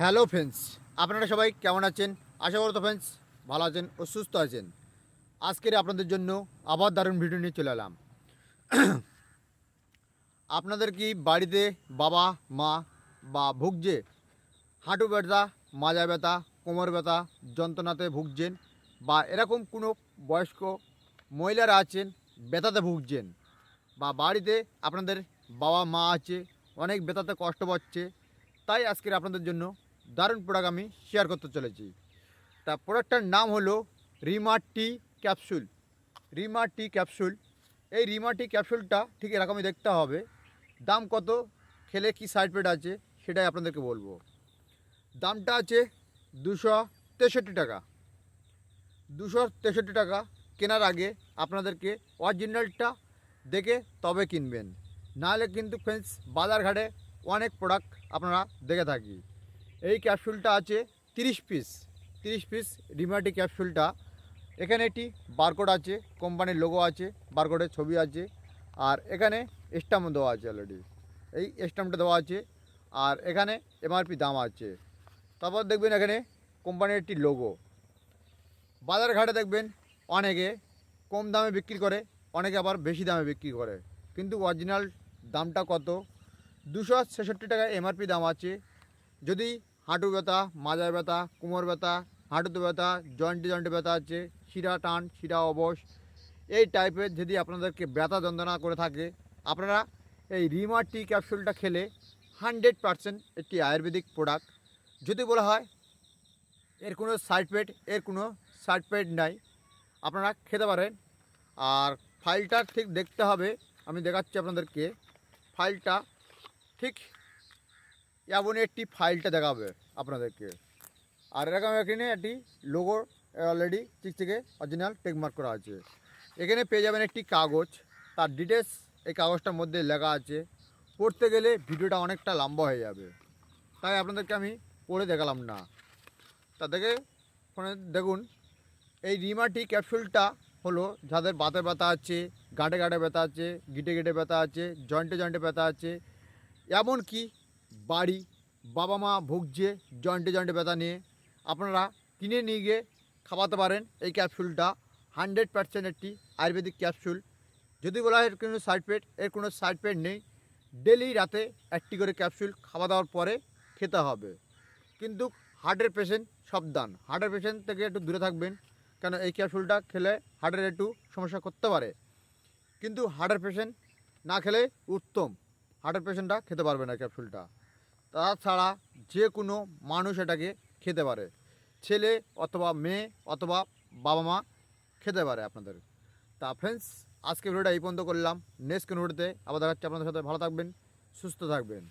Hello friends, আপনারা সবাই কেমন আছেন? আশা করতো ফ্রেন্ডস ভালো আছেন ও সুস্থ আছেন। আজকের আপনাদের জন্য আবার দারুণ ভিডিও নিয়ে চলে এলাম। আপনাদের কি বাড়িতে বাবা মা বা ভুগছে হাঁটু ব্যথা, মাজা ব্যথা, কোমর ব্যথা যন্ত্রণাতে ভুগছেন, বা এরকম কোনো বয়স্ক মহিলারা আছেন ব্যথাতে ভুগছেন, বা বাড়িতে আপনাদের বাবা মা আছে অনেক ব্যথাতে কষ্ট পাচ্ছে, তাই আজকের আপনাদের জন্য দারুণ প্রোডাক্ট আমি শেয়ার করতে চলেছি। তা প্রোডাক্টটার নাম হলো রিমা টি ক্যাপসুল। রিমা টি ক্যাপসুল, এই রিমা টি ক্যাপসুলটা ঠিক এরকমই দেখতে হবে। দাম কত, খেলে কি সাইড এফেক্ট আছে সেটাই আপনাদেরকে বলবো। দামটা আছে 263 টাকা। 263 টাকা। কেনার আগে আপনাদেরকে অরিজিনালটা দেখে তবে কিনবেন, নাহলে কিন্তু ফ্রেন্ডস বাজারঘাটে অনেক প্রোডাক্ট আপনারা দেখে থাকি। এই ক্যাপসুলটা আছে 30 পিস। 30 পিস রিমাটি ক্যাপসুলটা। এখানে একটি বারকোড আছে, কোম্পানির লোগো আছে, বারকোডের ছবি আছে, আর এখানে স্ট্যাম্প দেওয়া আছে অলরেডি। এই স্ট্যাম্পটা দেওয়া আছে, আর এখানে এমআরপি দাম আছে। তারপর দেখবেন এখানে কোম্পানির একটি লোগো। বাজার ঘাটে দেখবেন অনেকে কম দামে বিক্রি করে, অনেকে আবার বেশি দামে বিক্রি করে, কিন্তু অরিজিনাল দামটা কত? 266 টাকা এমআরপি দাম আছে। যদি হাঁটু ব্যথা, মাজা ব্যথা, কোমর ব্যথা, হাঁটুতে ব্যথা, জয়েন্টে জয়েন্টে ব্যথা আছে, শিরা টান, শিরা অবশ, এই টাইপের যদি আপনাদেরকে ব্যথা যন্ত্রণা করে থাকে, আপনারা এই রিমা টি ক্যাপসুলটা খেলে 100% একটি আয়ুর্বেদিক প্রোডাক্ট। যদি বলা হয় এর কোনো সাইড এফেক্ট, এর কোনো সাইড এফেক্ট নাই, আপনারা খেতে পারেন। আর ফাইলটা ঠিক দেখতে হবে, আমি দেখাচ্ছি আপনাদেরকে। ফাইলটা ঠিক এমনই একটি ফাইলটা দেখাবে আপনাদেরকে। আর এরকম এখানে একটি লোগো অলরেডি থেকে অরিজিনাল টেকমার্ক করা আছে। এখানে পেয়ে যাবেন একটি কাগজ, তার ডিটেলস এই কাগজটার মধ্যে লেখা আছে। পড়তে গেলে ভিডিওটা অনেকটা লম্বা হয়ে যাবে, তাই আপনাদেরকে আমি পড়ে দেখালাম না। তা দেখে ফোনে দেখুন। এই রিমা টি ক্যাপসুলটা হলো যাদের বাতে ব্যথা আছে, গাঁটে গাঁটে ব্যথা আছে, গিটে গিটে ব্যথা আছে, জয়েন্টে জয়েন্টে ব্যথা আছে, এমনকি বাড়ি বাবা মা ভুগছে জয়েন্টে জয়েন্টে ব্যথা নিয়ে, আপনারা কিনে নিয়ে গিয়ে খাওয়াতে পারেন। এই ক্যাপসুলটা 100% একটি আয়ুর্বেদিক ক্যাপসুল। যদি বলা হয় এর কোনো সাইড এফেক্ট, এর কোনো সাইড এফেক্ট নেই। ডেলি রাতে একটি করে ক্যাপসুল খাওয়া দাওয়ার পরে খেতে হবে। কিন্তু হার্টের পেশেন্ট সাবধান, হার্টের পেশেন্ট থেকে একটু দূরে থাকবেন, কেন এই ক্যাপসুলটা খেলে হার্টের একটু সমস্যা করতে পারে। কিন্তু হার্টের পেশেন্ট না খেলে উত্তম, হার্টের পেশেন্টটা খেতে পারবে না ক্যাপসুলটা। তাছাড়া যে কোনো মানুষ এটাকে খেতে পারে, ছেলে অথবা মেয়ে অথবা বাবা মা খেতে পারে আপনাদের। তা ফ্রেন্ডস, আজকে ভিডিওটা এই পর্যন্ত করলাম। নেক্সট কোনো ভিডিওতে আবার দেখাচ্ছি আপনাদের সাথে। ভালো থাকবেন, সুস্থ থাকবেন।